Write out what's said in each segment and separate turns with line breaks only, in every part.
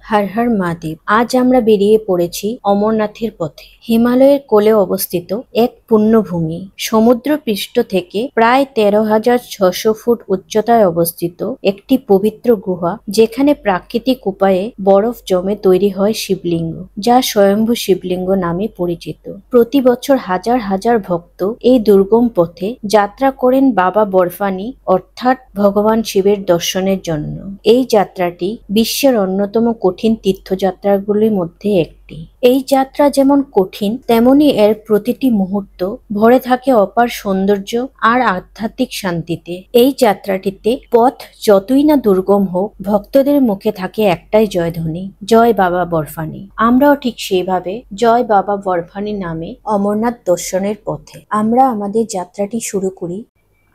হর হর মহাদেব। আজ আমরা বেরিয়ে পড়েছি অমরনাথের পথে। হিমালয়ের কোলে অবস্থিত এক পুণ্যভূমি। সমুদ্র পৃষ্ঠ থেকে প্রায় ১৩,৬০০ ফুট উচ্চতায় অবস্থিত একটি পবিত্র গুহা, যেখানে প্রাকৃতিক উপায়ে বরফ জমে তৈরি হয় শিবলিঙ্গ, যা স্বয়ম্ভু শিবলিঙ্গ নামে পরিচিত। প্রতি বছর হাজার হাজার ভক্ত এই দুর্গম পথে যাত্রা করেন বাবা বরফানি অর্থাৎ ভগবান শিবের দর্শনের জন্য। এই যাত্রাটি বিশ্বের অন্যতম কঠিন তীর্থযাত্রাগুলির মধ্যে একটি। এই যাত্রা যেমন কঠিন, তেমনি এর প্রতিটি মুহূর্ত ভরে থাকে অপার সৌন্দর্য আর আধ্যাত্মিক শান্তিতে। এই যাত্রাটিতে পথ যতই না দুর্গম হোক, ভক্তদের মুখে থাকে একটাই জয়ধ্বনি, জয় বাবা বরফানি। আমরাও ঠিক সেইভাবে জয় বাবা বরফানি নামে অমরনাথ দর্শনের পথে আমরা আমাদের যাত্রাটি শুরু করি।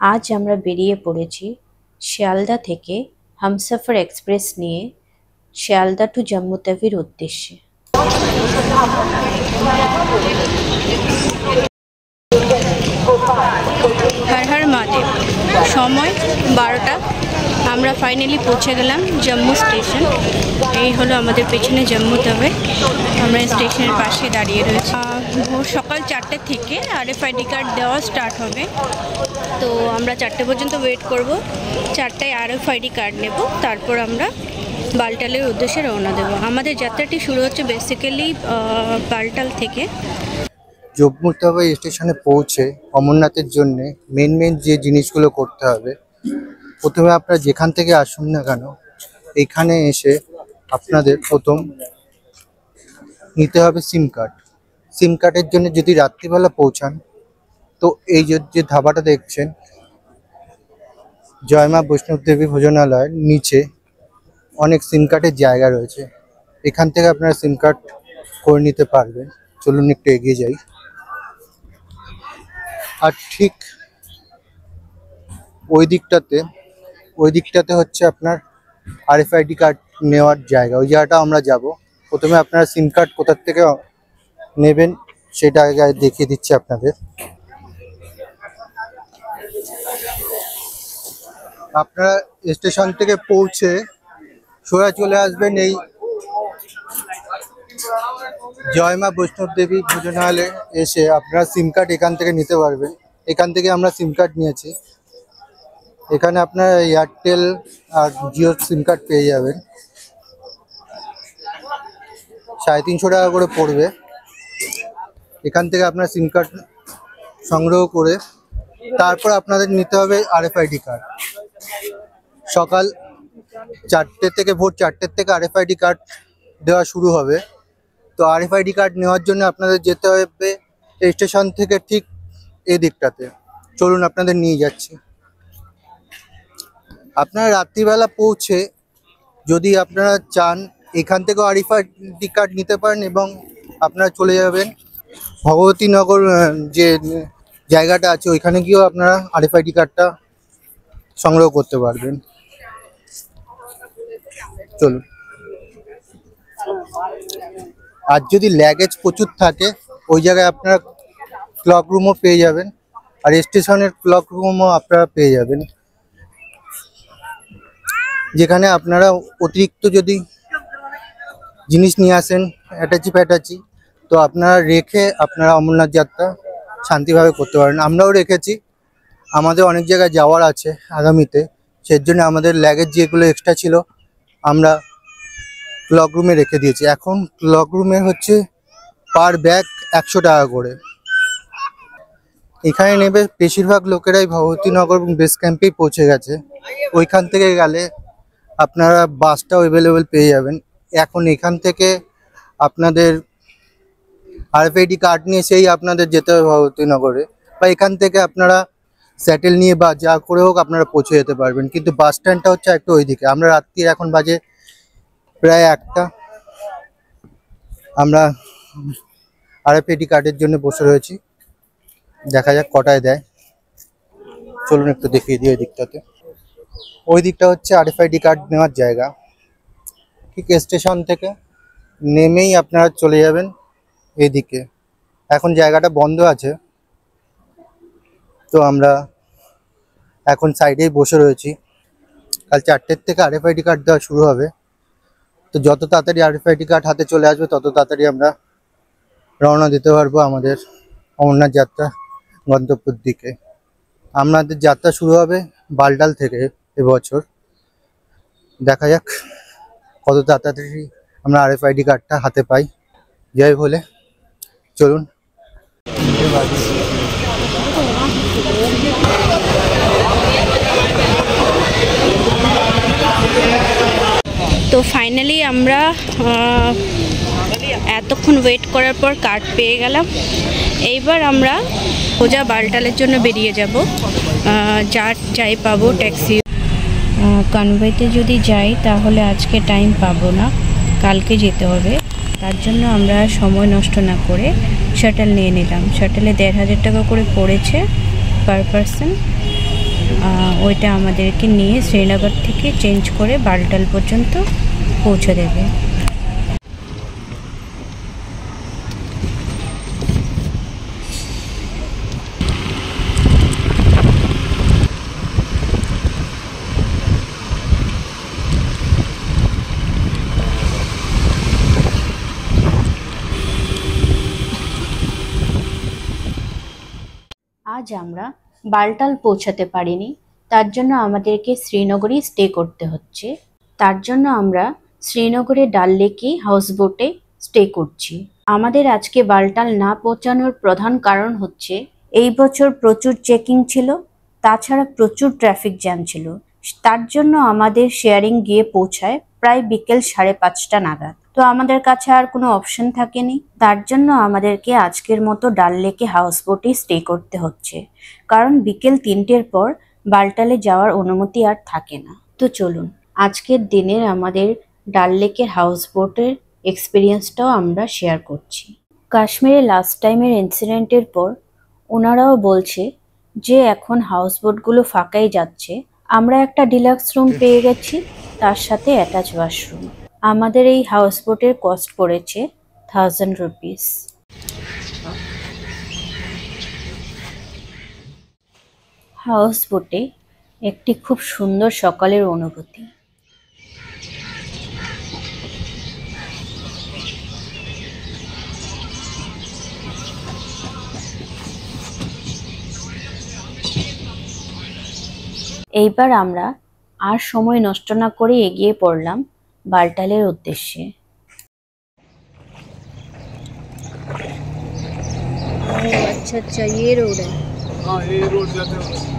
আজ আমরা বেরিয়ে পড়েছি শিয়ালদা থেকে হামসফর এক্সপ্রেস নিয়ে শিয়ালদা টু জম্মু তাভির উদ্দেশ্যে। হর হর মহাদেব। সময় ১২টা। আমরা ফাইনালি পৌঁছে গেলাম জম্মু স্টেশন। এই হলো আমাদের পেছনে জম্মু তাওয়ার। আমরা স্টেশনের পাশে দাঁড়িয়ে রয়েছি। ভোর সকাল ৪টে থেকে RFID কার্ড দেওয়া স্টার্ট হবে। তো আমরা ৪টে পর্যন্ত ওয়েট করব। ৪টায় RFID কার্ড নেব, তারপর আমরা বালটালের উদ্দেশ্যে রওনা দেব। আমাদের যাত্রাটি শুরু হচ্ছে বেসিক্যালি বালটাল থেকে।
জম্মু তাওয়া স্টেশনে পৌঁছে অমরনাথের জন্য মেন যে জিনিসগুলো করতে হবে, প্রথমে আপনারা যেখান থেকে আসুন না কেন, এখানে এসে আপনাদের প্রথম নিতে হবে সিম কার্ড। সিম কার্ডের জন্য যদি রাত্রিবেলা পৌঁছান, তো এই যে ধাবাটা দেখছেন, জয় মা বৈষ্ণব দেবী ভোজনালয়ের নিচে অনেক সিম কার্ডের জায়গা রয়েছে। এখান থেকে আপনারা সিম কার্ড করে নিতে পারবেন। চলুন একটু এগিয়ে যাই। আর ঠিক ওই দিকটাতে হচ্ছে আপনার RFID কার্ড নেওয়ার জায়গা। ওই জায়গাটা আমরা যাব। প্রথমে আপনারা সিম কার্ড কোথা থেকে নেবেন সেটা আগে দেখিয়ে দিচ্ছি আপনাদের। আপনারা স্টেশন থেকে পৌঁছে সোজা চলে আসবেন এই জয় মা বৈষ্ণব দেবী ভোজনালয়ে। এসে আপনারা সিম কার্ড এখান থেকে নিতে পারবেন। এখান থেকে আমরা সিম কার্ড নিয়েছি। এখানে আপনার এয়ারটেল আর জিওর সিম কার্ড পেয়ে যাবেন। ৩৫০ টাকা করে পড়বে। এখান থেকে আপনার সিম কার্ড সংগ্রহ করে তারপর আপনাদের নিতে হবে RFID কার্ড। সকাল ৪টে থেকে ভোর ৪টের থেকে RFID কার্ড দেওয়া শুরু হবে। তো RFID কার্ড নেওয়ার জন্য আপনাদের যেতে হবে স্টেশন থেকে ঠিক এই দিকটাতে। চলুন আপনাদের নিয়ে যাচ্ছি। আপনারা রাত্রিবেলা পৌঁছে যদি আপনারা চান, এখান থেকেও RFID কার্ড নিতে পারেন এবং আপনারা চলে যাবেন ভগবতীনগর যে জায়গাটা আছে, ওইখানে গিয়েও আপনারা RFID কার্ডটা সংগ্রহ করতে পারবেন। চলুন। আর যদি ল্যাগেজ প্রচুর থাকে, ওই জায়গায় আপনারা ক্লক রুমও পেয়ে যাবেন। আর স্টেশনের ক্লক রুমও আপনারা পেয়ে যাবেন, যেখানে আপনারা অতিরিক্ত যদি জিনিস নিয়ে আসেন অ্যাটাচি ফ্যাটাচি, তো আপনারা রেখে আপনারা অমরনাথ যাত্রা শান্তিভাবে করতে পারেন। আমরাও রেখেছি, আমাদের অনেক জায়গায় যাওয়ার আছে আগামীতে, সেই জন্য আমাদের ল্যাগেজ যেগুলো এক্সট্রা ছিল আমরা ক্লক রুমে রেখে দিয়েছি। এখন ক্লক রুমে হচ্ছে পার ব্যাগ ১০০ টাকা করে। এখানে নেবে বেশিরভাগ লোকেরাই ভগবতীনগর এবং বেস ক্যাম্পেই পৌঁছে গেছে। ওইখান থেকে গেলে আপনারা বাসটাও অ্যাভেলেবেল পেয়ে যাবেন। এখন এখান থেকে আপনাদের RFID কার্ড নিয়ে সেই আপনাদের যেতে হবে ভগবতীনগরে, বা এখান থেকে আপনারা স্যাটেল নিয়ে বা যা করে হোক আপনারা পৌঁছে যেতে পারবেন। কিন্তু বাস স্ট্যান্ডটা হচ্ছে একটু ওইদিকে। আমরা রাত্রি এখন বাজে প্রায় ১টা। আমরা RFID কার্ডের জন্য বসে রয়েছি। দেখা যাক কটায় দেয়। চলুন একটু দেখিয়ে দিই ওই দিকটাতে। ওই দিকটা হচ্ছে RFID কার্ড নেওয়ার জায়গা। ঠিক স্টেশন থেকে নেমেই আপনারা চলে যাবেন এইদিকে। এখন জায়গাটা বন্ধ আছে, তো আমরা এখন সাইডেই বসে রয়েছি। কাল ৪টের থেকে RFID কার্ড দেওয়া শুরু হবে। তো যত তাড়াতাড়ি আরএফআইডি কার্ড হাতে চলে আসবে তত তাড়াতাড়ি আমরা রওনা দিতে পারবো আমাদের অমরনাথ যাত্রা গন্তব্যের দিকে। আমাদের যাত্রা শুরু হবে বালটাল থেকে এবছর। দেখা যাক কত তাড়াতাড়ি আমরা আরএফআইডি কার্ডটা হাতে পাই। যাই বলে চলুন।
তো ফাইনালি আমরা এতক্ষণ ওয়েট করার পর কার্ড পেয়ে গেলাম। এইবার আমরা সোজা বালটালের জন্য বেরিয়ে যাব। যাই পাবো ট্যাক্সি কনভয়েতে যদি যাই তাহলে আজকে টাইম পাবো না, কালকে যেতে হবে। তার জন্য আমরা সময় নষ্ট না করে শাটল নিয়ে নিলাম। শাটলে ১,৫০০ টাকা করে পড়েছে পার পারসন। ওইটা আমাদেরকে নিয়ে শ্রীনগর থেকে চেঞ্জ করে বালটাল পর্যন্ত পৌঁছে দেবে। আজ আমরা বালটাল পৌঁছাতে পারিনি, তার জন্য আমাদেরকে শ্রীনগরেই স্টে করতে হচ্ছে। তার জন্য আমরা শ্রীনগরে ডাল লেকে হাউসবোটে স্টে করছি। আমাদের আজকে বালটাল না পৌঁছানোর প্রধান কারণ হচ্ছে এই বছর প্রচুর চেকিং ছিল, তাছাড়া প্রচুর ট্রাফিক জ্যাম ছিল। তার জন্য আমাদের শেয়ারিং গিয়ে পৌঁছায় প্রায় বিকেল 5:30 নাগাদ। তো আমাদের কাছে আর কোনো অপশন থাকেনি, তার জন্য আমাদেরকে আজকের মতো ডাল লেকে হাউসবোটে স্টে করতে হচ্ছে, কারণ বিকেল 3টের পর বালটালে যাওয়ার অনুমতি আর থাকে না। তো চলুন আজকের দিনের আমাদের ডাল লেকের হাউসবোটের এক্সপিরিয়েন্সটাও আমরা শেয়ার করছি। কাশ্মীরে লাস্ট টাইমের ইনসিডেন্টের পর ওনারাও বলছে যে এখন হাউসবোটগুলো ফাঁকাই যাচ্ছে। আমরা একটা ডিলাক্স রুম পেয়ে গেছি, তার সাথে অ্যাটাচ ওয়াশরুম। আমাদের এই হাউসবোটের কস্ট পড়েছে 1000 রুপিস। হাউসবোটে একটি খুব সুন্দর সকালের অনুভূতি। এইবার আমরা আর সময় নষ্ট না করে এগিয়ে পড়লাম বালটালের উদ্দেশ্যে। আচ্ছা আচ্ছা, ये रोड है। हाँ, ये रोड जाते हैं।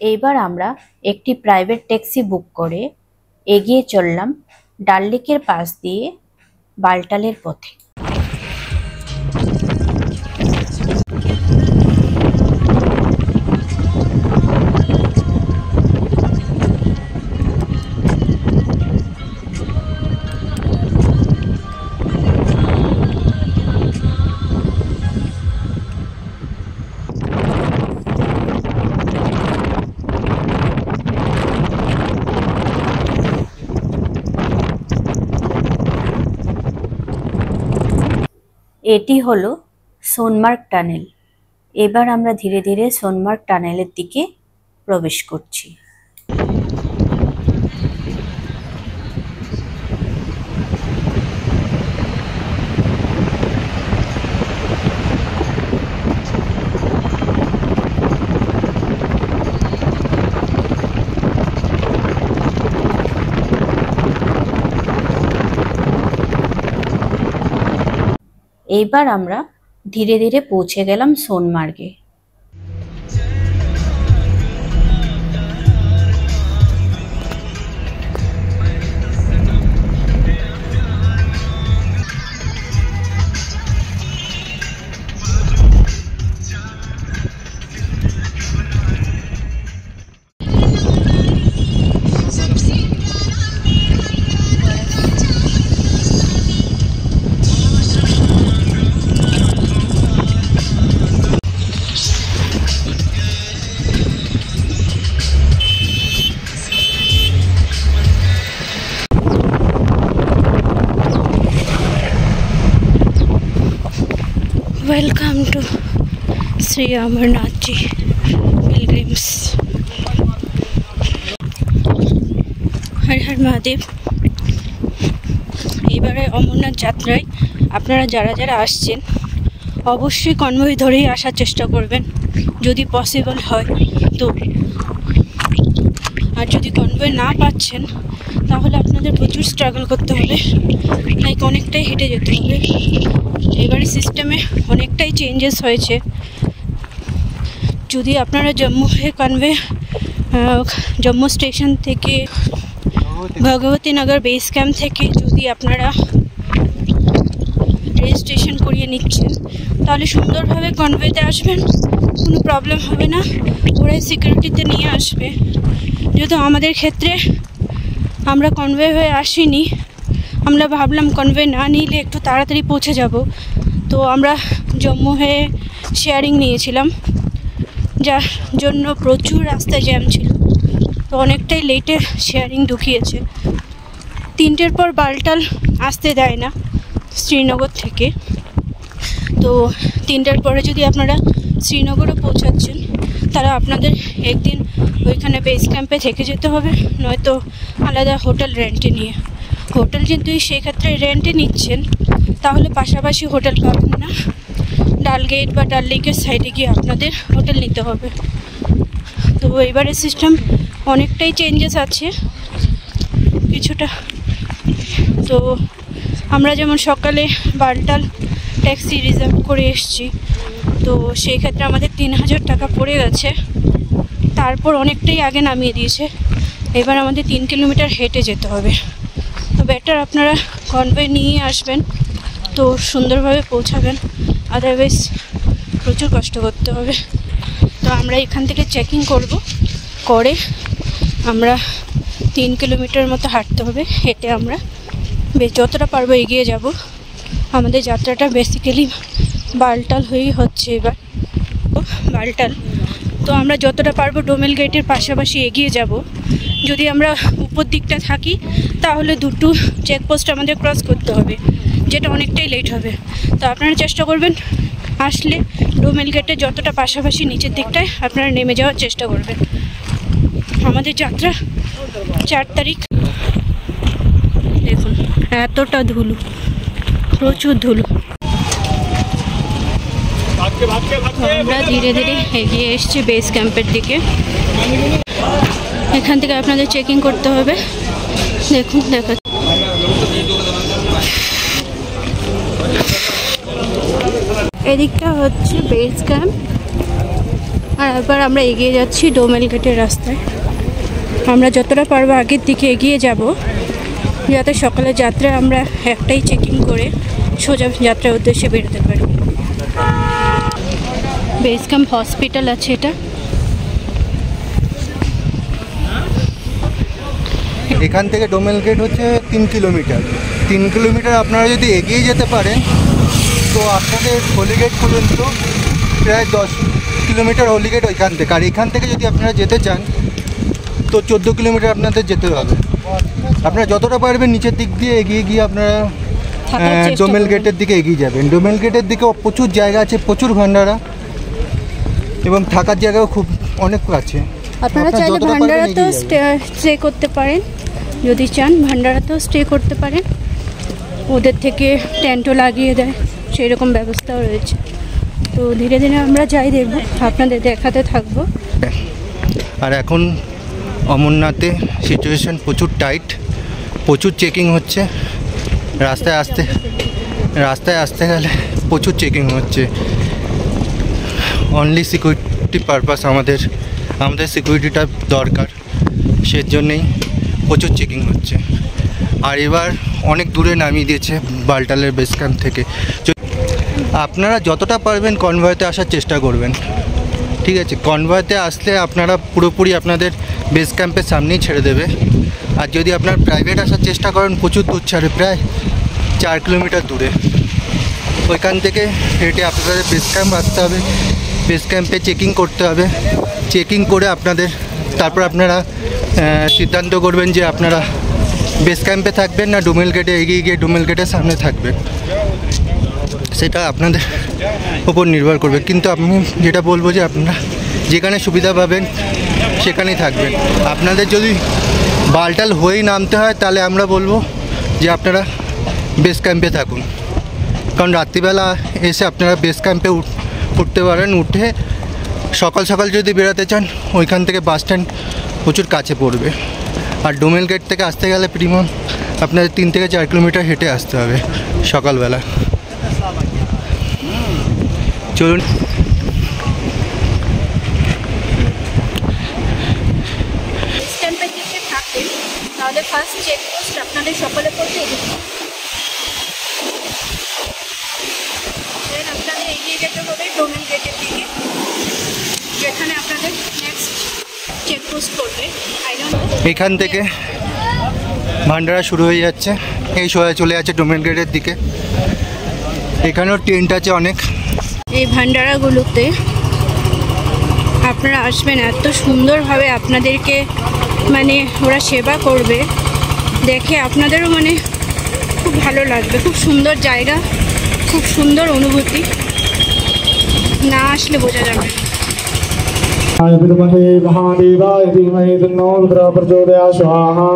এইবার আমরা একটি প্রাইভেট ট্যাক্সি বুক করে এগিয়ে চললাম ডাল লেকের পাশ দিয়ে বালটালের পথে। এটি হলো সোনমার্গ টানেল। এবার আমরা ধীরে ধীরে সোনমার্গ টানেলের দিকে প্রবেশ করছি। এইবার আমরা ধীরে ধীরে পৌঁছে গেলাম সোনমার্গে। Welcome to Sri Amarnath Ji Pilgrims. Har Har Mahadev. এবারে অমরনাথ যাত্রায় আপনারা যারা যারা আসছেন অবশ্যই কনভয় ধরেই আসার চেষ্টা করবেন যদি পসিবল হয় তো। আর যদি কনভয় না পাচ্ছেন তাহলে আপনাদের প্রচুর স্ট্রাগল করতে হবে, লাইক অনেকটাই হেঁটে যেতে হবে। এবারে সিস্টেমে অনেকটাই চেঞ্জেস হয়েছে। যদি আপনারা জম্মু হয়ে কনভে জম্মু স্টেশন থেকে ভগবতীনগর বেস ক্যাম্প থেকে যদি আপনারা রেজিস্ট্রেশন করিয়ে নিচ্ছেন তাহলে সুন্দরভাবে কনভেতে আসবেন, কোনো প্রবলেম হবে না। ওরাই সিকিউরিটিতে নিয়ে আসবে। যেহেতু আমাদের ক্ষেত্রে আমরা কনভে হয়ে আসিনি, আমরা ভাবলাম কনভে না নিলে একটু তাড়াতাড়ি পৌঁছে যাব, তো আমরা জম্মু হয়ে শেয়ারিং নিয়েছিলাম, যার জন্য প্রচুর রাস্তায় জ্যাম ছিল, তো অনেকটাই লেটে শেয়ারিং ঢুকিয়েছে। 3টের পর বালটাল আসতে দেয় না শ্রীনগর থেকে, তো 3টার পরে যদি আপনারা শ্রীনগরে পৌঁছাচ্ছেন তারা আপনাদের একদিন ওইখানে বেস ক্যাম্পে থেকে যেতে হবে, নয়তো আলাদা হোটেল রেন্টে নিয়ে। হোটেল যদি সেক্ষেত্রে রেন্টে নিচ্ছেন তাহলে পাশাপাশি হোটেল পাবেন না, ডাল গেট বা ডাল লেকের সাইডে গিয়ে আপনাদের হোটেল নিতে হবে। তো এবারে সিস্টেম অনেকটাই চেঞ্জেস আছে কিছুটা। তো আমরা যেমন সকালে বালটাল ট্যাক্সি রিজার্ভ করে এসেছি, তো সেই ক্ষেত্রে আমাদের 3000 টাকা পড়ে গেছে। তারপর অনেকটাই আগে নামিয়ে দিয়েছে, এবার আমাদের 3 কিলোমিটার হেঁটে যেতে হবে। তো বেটার আপনারা কনভয় নিয়ে আসবেন তো সুন্দরভাবে পৌঁছাবেন, আদারওয়াইজ প্রচুর কষ্ট করতে হবে। তো আমরা এখান থেকে চেকিং করব, করে আমরা 3 কিলোমিটার মতো হাঁটতে হবে। হেঁটে আমরা যতটা পারবো এগিয়ে যাব। আমাদের যাত্রাটা বেসিক্যালি বালটাল হয়েই হচ্ছে এবার, বালটাল। তো আমরা যতটা পারবো ডোমেল গেটের পাশাপাশি এগিয়ে যাব। যদি আমরা উপর দিকটা থাকি তাহলে 2টো চেকপোস্ট আমাদের ক্রস করতে হবে, যেটা অনেকটাই লেট হবে। তো আপনারা চেষ্টা করবেন আসলে ডোমেল গেটের যতটা পাশাপাশি নিচের দিকটায় আপনারা নেমে যাওয়ার চেষ্টা করবেন। আমাদের যাত্রা 4 তারিখ। দেখুন এতটা ধুলো, প্রচুর ধুলো। আমরা ধীরে ধীরে এগিয়ে এসেছি বেস ক্যাম্পের দিকে। এখান থেকে আপনাদের চেকিং করতে হবে। দেখুন দেখা এদিকটা হচ্ছে বেস ক্যাম্প, আর এবার আমরা এগিয়ে যাচ্ছি ডোমেল গেটের রাস্তায়। আমরা যতটা পারবো আগের দিকে এগিয়ে যাব, যাতে সকালে যাত্রায় আমরা একটাই চেকিং করে সোজা যাত্রার উদ্দেশ্যে বেরোতে পারি। বেস ক্যাম্প হসপিটাল আছে এটা।
এখান থেকে ডোমেল গেট হচ্ছে 3 কিলোমিটার। 3 কিলোমিটার আপনারা যদি এগিয়ে যেতে পারেন তো আপনাদের হোলিগেট পর্যন্ত প্রায় 10 কিলোমিটার হোলিগেট ওইখান থেকে। আর এখান থেকে যদি আপনারা যেতে চান তো 14 কিলোমিটার আপনাদের যেতে হবে। আপনারা যতটা পারবেন নিচের দিক দিয়ে এগিয়ে গিয়ে আপনারা ডোমেল গেটের দিকে এগিয়ে যাবেন। ডোমেল গেটের দিকে প্রচুর জায়গা আছে, প্রচুর ভান্ডারা, এবং থাকার জায়গাও খুব অনেক আছে।
আপনারা চাইলে ভান্ডারাতেও স্টে করতে পারেন, যদি চান ভান্ডারাতেও স্টে করতে পারেন। ওদের থেকে টেন্টও লাগিয়ে দেয়, সেই রকম ব্যবস্থাও রয়েছে। তো ধীরে ধীরে আমরা যাই দেখব, আপনাদের দেখাতে থাকবো।
আর এখন অমরনাথে সিচুয়েশন প্রচুর টাইট, প্রচুর চেকিং হচ্ছে। রাস্তায় আসতে গেলে প্রচুর চেকিং হচ্ছে। অনলি সিকিউরিটি পারপাস, আমাদের সিকিউরিটিটা দরকার, সেজন্যই প্রচুর চেকিং হচ্ছে। আর এবার অনেক দূরে নামিয়ে দিয়েছে বালটালের বেস ক্যাম্প থেকে। আপনারা যতটা পারবেন কনভয়েতে আসার চেষ্টা করবেন, ঠিক আছে? কনভয়েতে আসলে আপনারা পুরোপুরি আপনাদের বেস ক্যাম্পের সামনেই ছেড়ে দেবে। আর যদি আপনার প্রাইভেট আসার চেষ্টা করেন প্রচুর দূর ছাড়ে, প্রায় 4 কিলোমিটার দূরে। ওইখান থেকে হেঁটে আপনাদের বেস ক্যাম্প আসতে হবে, বেস ক্যাম্পে চেকিং করতে হবে। চেকিং করে তারপর আপনারা সিদ্ধান্ত করবেন যে আপনারা বেস ক্যাম্পে থাকবেন না ডোমেল গেটে এগিয়ে গিয়ে ডোমেল গেটের সামনে থাকবেন। সেটা আপনাদের উপর নির্ভর করবে, কিন্তু আমি যেটা বলবো যে আপনারা যেখানে সুবিধা পাবেন সেখানেই থাকবেন। আপনাদের যদি বালটাল হয়েই নামতে হয় তাহলে আমরা বলবো যে আপনারা বেস ক্যাম্পে থাকুন, কারণ রাত্রিবেলা এসে আপনারা বেস ক্যাম্পে উঠতে পারেন। উঠে সকাল সকাল যদি বেরোতে চান ওইখান থেকে বাস স্ট্যান্ড প্রচুর কাছে পড়বে। আর ডোমেল গেট থেকে আসতে গেলে প্রিমিয়াম আপনাদের 3 থেকে 4 কিলোমিটার হেঁটে আসতে হবে সকালবেলা। চলুন
ক্যাম্পের দিকে থাকবেন তাহলে ফার্স্ট চেকপোস্ট আপনাদের সকালে পড়তে দেন আপনাদের এগিয়ে যেতে হবে ডোমেল গেটের দিকে, যেখানে আপনাদের নেক্সট চেকপোস্ট পড়বে।
এখান থেকে ভান্ডারা শুরু হয়ে যাচ্ছে, এই সময় চলে যাচ্ছে ডোমেল গেটের দিকে। এখানেও টেন্ট আছে অনেক।
এই ভান্ডারাগুলোতে আপনারা আসবেন, এত সুন্দরভাবে আপনাদেরকে মানে ওরা সেবা করবে, দেখে আপনাদেরও মানে খুব ভালো লাগবে। খুব সুন্দর জায়গা, খুব সুন্দর অনুভূতি, না আসলে বোঝা যাবে না।
विद्महे महादेवाय धीमहि तन्नो रुद्रः प्रचोदयात् स्वाहा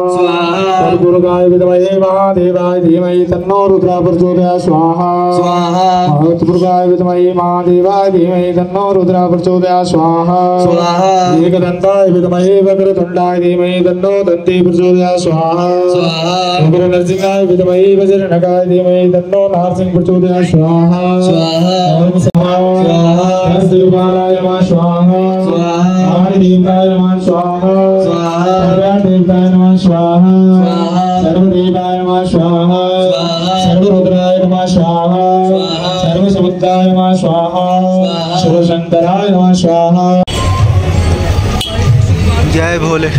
सद्गुरुगाय विद्महे महादेवाय धीमहि तन्नो रुद्रः प्रचोदयात् स्वाहा महत्पुरुषाय विद्महे महादेवाय धीमहि तन्नो रुद्रः प्रचोदयात् स्वाहा एकदन्ताय विद्महे वक्रतुण्डाय धीमहि तन्नो दन्ती प्रचोदयात् स्वाहा उग्रनरसिंहाय विद्महे वज्रनखाय धीमहि तन्नो नारसिंह प्रचोदयात् स्वाहा ओम स्वाहा शिवपालाय नमः स्वाहा देवताय नमः स्वाहा सर्वदेवताय नमः स्वाहा सर्वदेवाय नमः स्वाहा सर्वरुद्राय नमः स्वाहा सर्वसमुद्राय नमः स्वाहा शिवशंकराय नमः स्वाहा।
जय भोले।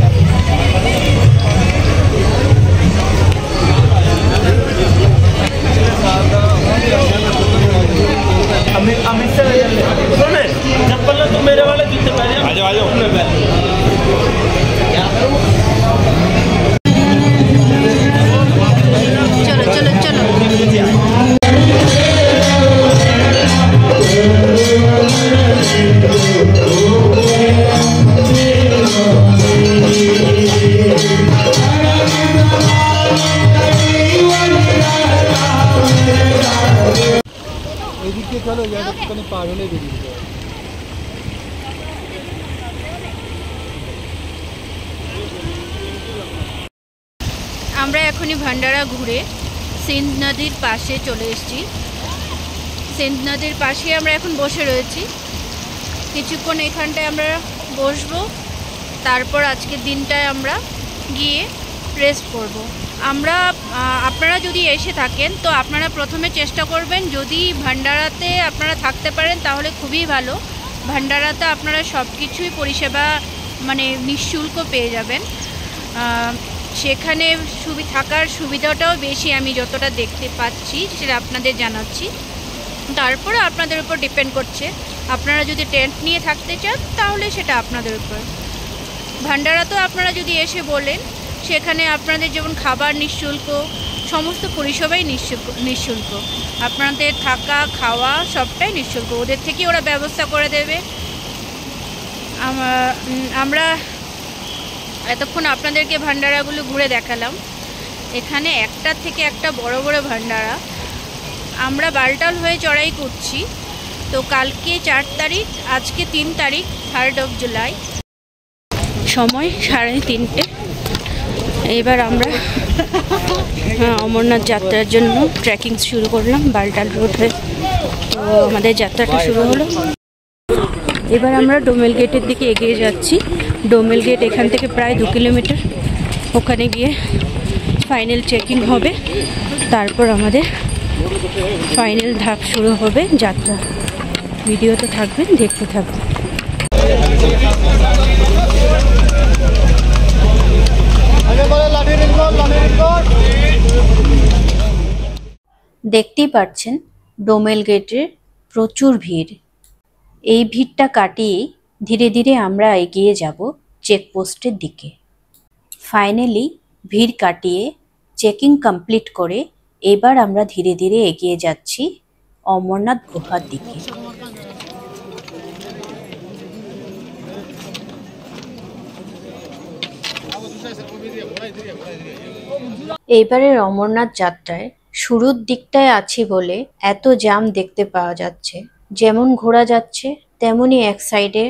अमित से चप्पल तो मेरे वाले जूते पहने। आ जाओ
चलो चलो चलो
এদিকে চলো, এখানে পার হলে বেরিয়ে যাবে।
আমরা এখনই ভান্ডারা ঘুরে সিন্ধ নদীর পাশে চলে এসেছি। সিন্ধ নদীর পাশে আমরা এখন বসে রয়েছি, কিছুক্ষণ এখানটায় আমরা বসবো, তারপর আজকের দিনটায় আমরা গিয়ে রেস্ট করব। আপনারা যদি এসে থাকেন তো আপনারা প্রথমে চেষ্টা করবেন, যদি ভান্ডারাতে আপনারা থাকতে পারেন তাহলে খুবই ভালো। ভান্ডারাতে আপনারা সব কিছুই পরিষেবা মানে নিঃশুল্ক পেয়ে যাবেন। সেখানে থাকার সুবিধাটাও বেশি, আমি যতটা দেখতে পাচ্ছি সেটা আপনাদের জানাচ্ছি। তারপরে আপনাদের উপর ডিপেন্ড করছে, আপনারা যদি টেন্ট নিয়ে থাকতে চান তাহলে সেটা আপনাদের উপর। ভান্ডারাতেও আপনারা যদি এসে বলেন, সেখানে আপনাদের যেমন খাবার নিঃশুল্ক, সমস্ত পরিষেবাই নিঃশুল্ক। আপনাদের থাকা খাওয়া সবটাই নিঃশুল্ক, ওদের থেকে ওরা ব্যবস্থা করে দেবে। আমরা এতক্ষণ আপনাদেরকে ভান্ডারাগুলো ঘুরে দেখালাম। এখানে একটার থেকে একটা বড় বড় ভান্ডারা। আমরা বালটাল হয়ে চড়াই করছি। তো কালকে 4 তারিখ, আজকে 3 তারিখ 3rd of July, সময় 3:30। এবার আমরা অমরনাথ যাত্রার জন্য ট্রেকিং শুরু করলাম বালটাল রোড হয়ে। তো আমাদের যাত্রাটা শুরু হলো। এবার আমরা ডোমেল গেটের দিকে এগিয়ে যাচ্ছি। ডোমেল গেট এখান থেকে প্রায় 2 কিলোমিটার। ওখানে গিয়ে ফাইনাল চেকিং হবে, তারপর আমাদের ফাইনাল ধাপ শুরু হবে যাত্রা। ভিডিওতে থাকবেন, দেখতে থাকবেন। দেখতেই পাচ্ছেন ডোমেল গেটের প্রচুর ভিড়। এই ভিড়টা কাটিয়ে ধীরে ধীরে আমরা এগিয়ে যাব চেকপোস্টের দিকে। ফাইনালি ভিড় কাটিয়ে চেকিং কমপ্লিট করে এবার আমরা ধীরে ধীরে এগিয়ে যাচ্ছি অমরনাথ গুহার দিকে। এইবারের অমরনাথ যাত্রায় শুরুর দিকটায় আছি বলে এত জ্যাম দেখতে পাওয়া যাচ্ছে। যেমন ঘোরা যাচ্ছে তেমনি এক সাইডে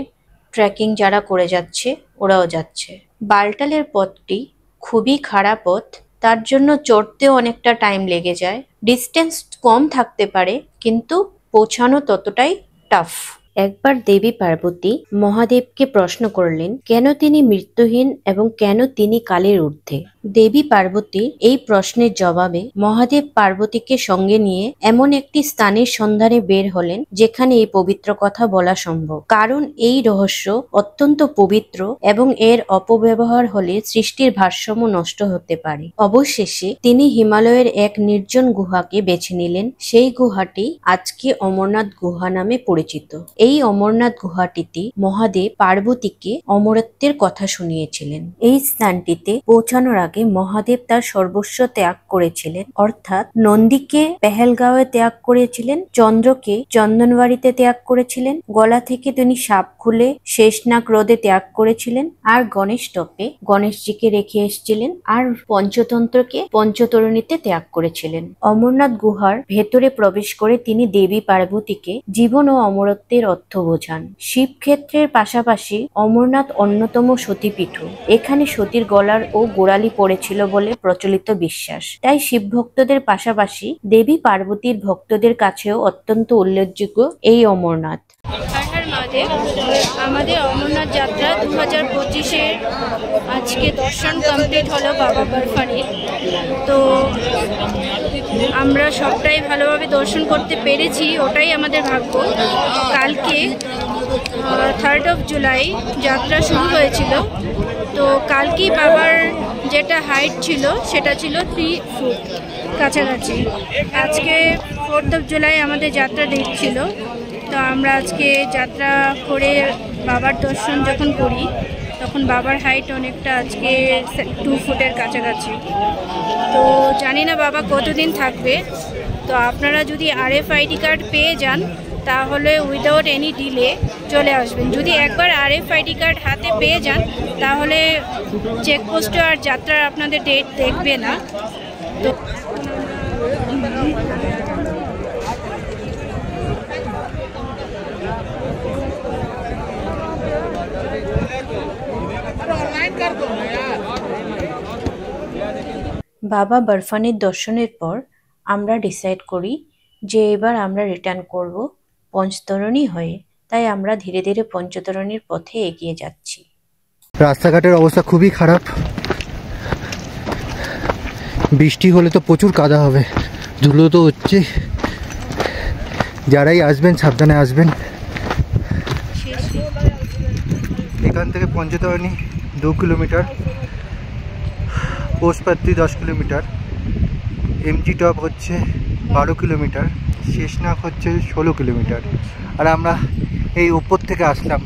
ট্রেকিং যারা করে যাচ্ছে ওরাও যাচ্ছে। বালটালের পথটি খুবই খারাপ পথ, তার জন্য চড়তেও অনেকটা টাইম লেগে যায়। ডিস্টেন্স কম থাকতে পারে কিন্তু পৌঁছানো ততটাই টাফ। একবার দেবী পার্বতী মহাদেবকে প্রশ্ন করলেন কেন তিনি মৃত্যুহীন এবং কেন তিনি কালের ঊর্ধ্বে। দেবী পার্বতীর এই প্রশ্নের জবাবে মহাদেব পার্বতীকে সঙ্গে নিয়ে এমন একটি স্থানের সন্ধানে বের হলেন যেখানে এই পবিত্র কথা বলা সম্ভব, কারণ এই রহস্য অত্যন্ত পবিত্র এবং এর অপব্যবহার হলে সৃষ্টির ভারসাম্য নষ্ট হতে পারে। অবশেষে তিনি হিমালয়ের এক নির্জন গুহাকে বেছে নিলেন। সেই গুহাটি আজকে অমরনাথ গুহা নামে পরিচিত। এই অমরনাথ গুহাটিতে মহাদেব পার্বতীকে অমরত্বের কথা শুনিয়েছিলেন। এই স্থানটিতে পৌঁছানোর আগে মহাদেব তার সর্বস্ব ত্যাগ করেছিলেন, অর্থাৎ নন্দীকে পেহেলগাঁওয়ে ত্যাগ করেছিলেন, চন্দ্রকে চন্দনবাড়িতে ত্যাগ করেছিলেন, গলা থেকে তিনি সাপ খুলে শেষনাগ হ্রদে ত্যাগ করেছিলেন, আর গণেশ টপে গণেশজিকে রেখে এসেছিলেন, আর পঞ্চতন্ত্রকে পঞ্চতরণীতে ত্যাগ করেছিলেন। অমরনাথ গুহার ভেতরে প্রবেশ করে তিনি দেবী পার্বতীকে জীবন ও অমরত্বের অর্থ বোঝান। শিবক্ষেত্রের পাশাপাশি অমরনাথ অন্যতম সতীপীঠ। এখানে সতীর গলার ও গোড়ালি পড়েছিল বলে প্রচলিত বিশ্বাস। তাই শিব ভক্তদের পাশাপাশি দেবী পার্বতীর ভক্তদের কাছেও অত্যন্ত উল্লেখযোগ্য এই অমরনাথ।
আমাদের অমরনাথ যাত্রা 2025-এর আজকে দর্শন কমপ্লিট হলো বাবা বরফানির। তো আমরা সবটাই ভালোভাবে দর্শন করতে পেরেছি, ওটাই আমাদের ভাগ্য। কালকে 3rd জুলাই যাত্রা শুরু হয়েছিল। তো কালকেই বাবার যেটা হাইট ছিল সেটা ছিল 3 ফুট কাছাকাছি। আজকে 4th জুলাই আমাদের যাত্রা ডেট ছিল। তো আমরা আজকে যাত্রা করে বাবার দর্শন যখন করি তখন বাবার হাইট অনেকটা আজকে 2 ফুটের কাছাকাছি। তো জানি না বাবা কতদিন থাকবে। তো আপনারা যদি RFID কার্ড পেয়ে যান তাহলে উইদাউট এনি ডিলে চলে আসবেন। যদি একবার RFID কার্ড হাতে পেয়ে যান তাহলে চেকপোস্টে আর যাত্রার আপনাদের ডেট দেখবে না। তো
বাবা বরফানির দর্শনের পর আমরা ডিসাইড করি যে এবার আমরা রিটার্ন করব পঞ্চতরণী হয়ে। তাই আমরা ধীরে ধীরে পঞ্চতরণীর পথে এগিয়ে যাচ্ছি।
রাস্তাঘাটের অবস্থা খুবই খারাপ, বৃষ্টি হলে তো প্রচুর কাদা হবে, ধুলো তো হচ্ছে। যারাই আসবেন সাবধানে আসবেন। এখান থেকে Panchtarni 2 kilometre, Poshpatri 10 kilometre, MG top হচ্ছে 12 কিলোমিটার, শেষনাগ হচ্ছে 16 কিলোমিটার। আর আমরা এই উপর থেকে আসলাম।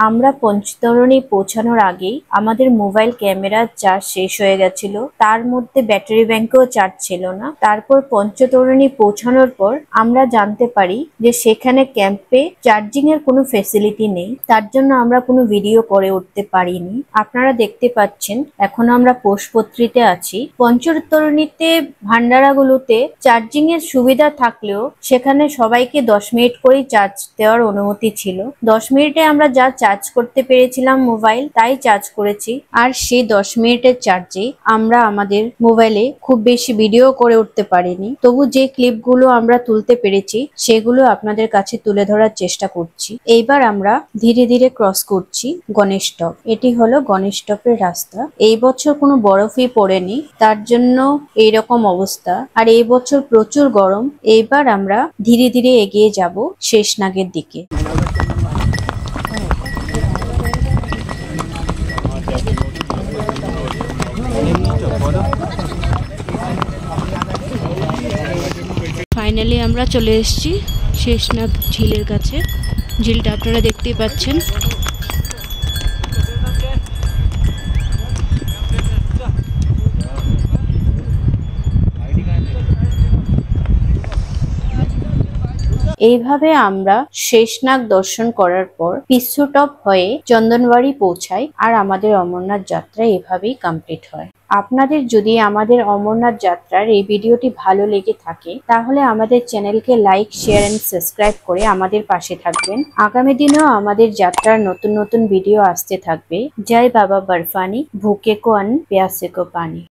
আমরা পঞ্চতরণী পৌঁছানোর আগেই আমাদের মোবাইল ক্যামেরার চার্জ শেষ হয়ে গেছিল, তার মধ্যে ব্যাটারি ব্যাংকেও চার্জ ছিল না। তারপর পঞ্চতরণী পৌঁছানোর পর আমরা জানতে পারি যে সেখানে ক্যাম্পে চার্জিং এর কোনো ফ্যাসিলিটি নেই, তার জন্য আমরা কোনো ভিডিও করে উঠতে পারিনি। আপনারা দেখতে পাচ্ছেন এখনো আমরা পোষপত্রিতে আছি। পঞ্চতরণীতে ভান্ডারাগুলোতে চার্জিং এর সুবিধা থাকলেও সেখানে সবাইকে 10 মিনিট করেই চার্জ দেওয়ার অনুমতি ছিল। 10 মিনিটে আমরা যা চার্জ করতে পেরেছিলাম মোবাইল তাই চার্জ করেছি। আর সেই 10 মিনিটের চার্জে আমরা আমাদের মোবাইলে খুব বেশি ভিডিও করে উঠতে পারিনি, তবু যে ক্লিপগুলো আমরা তুলতে পেরেছি সেগুলো আপনাদের কাছে তুলে ধরার চেষ্টা করছি। এইবার আমরা ধীরে ধীরে ক্রস করছি গণেশ টপ। এটি হলো গণেশ টপের রাস্তা। এই বছর কোনো বরফই পড়েনি, তার জন্য এইরকম অবস্থা। আর এই বছর প্রচুর গরম। এইবার আমরা ধীরে ধীরে এগিয়ে যাব শেষনাগের দিকে।
ফাইনালি আমরা চলে এসেছি শেষনাগ ঝিলের কাছে। ঝিলটা আপনারা দেখতেই পাচ্ছেন।
এইভাবে আমরা শেষনাগ দর্শন করার পর পিসুটপ হয়ে চন্দনবাড়ি পৌঁছাই আর আমাদের অমরনাথ যাত্রা এভাবেই কমপ্লিট হয়। আপনাদের যদি আমাদের অমরনাথ যাত্রার এই ভিডিওটি ভালো লেগে থাকে তাহলে আমাদের চ্যানেলকে লাইক, শেয়ার এন্ড সাবস্ক্রাইব করে আমাদের পাশে থাকবেন। আগামী দিনেও আমাদের যাত্রার নতুন নতুন ভিডিও আসতে থাকবে। জয় বাবা বর্ফানি, ভুকে কো অন্ন, প্যাসে কো পানি।